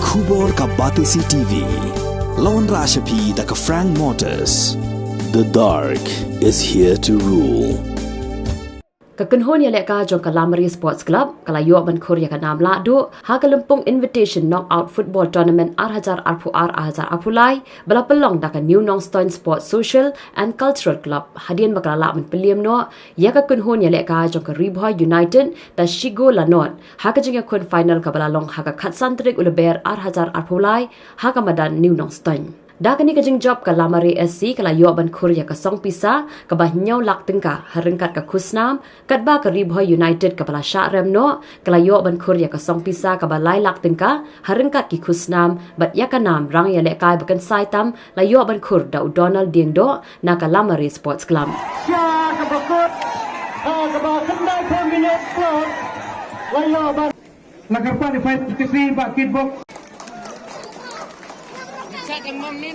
Khubor ka Batesi TV. Lawan Rashapi da ka Frank Motors. The dark is here to rule. Kakunhon ya leka jong Calamari Sports Club kalayo ban Korea ka nam la do ha kalumpong invitation knockout football tournament arhajar apulai bala pelong da ka New Nongstoin Sports Social and Cultural Club hadian bakala man peliam no ya kakunhon ya leka jong ka Ribhoy United da Shigo Lanot ha ka jing kun final ka bala long ha ka Khatsantrik Uleber arhajar apulai ha ka madan New Nongstoin Dakani kajing job ka Lamari SC kala yo ban Korea ka song pisa ka bah nyau lak tengka harengkat ka Kusnam kat ba ka Ribhoy United ka bala Sha Remno kala yo ban Korea ka song pisa ka ba lai lak tengka harengkat ki Kusnam bat ya ka nam rang ya le kai bakan saitam la yo ban Kur da Donald Dingdo na ka Lamari Sports Club Sha ka bakut ka ba kendai minute slot la yo ban lagarpan di fight kasi ba kidbox Sa kan mong ni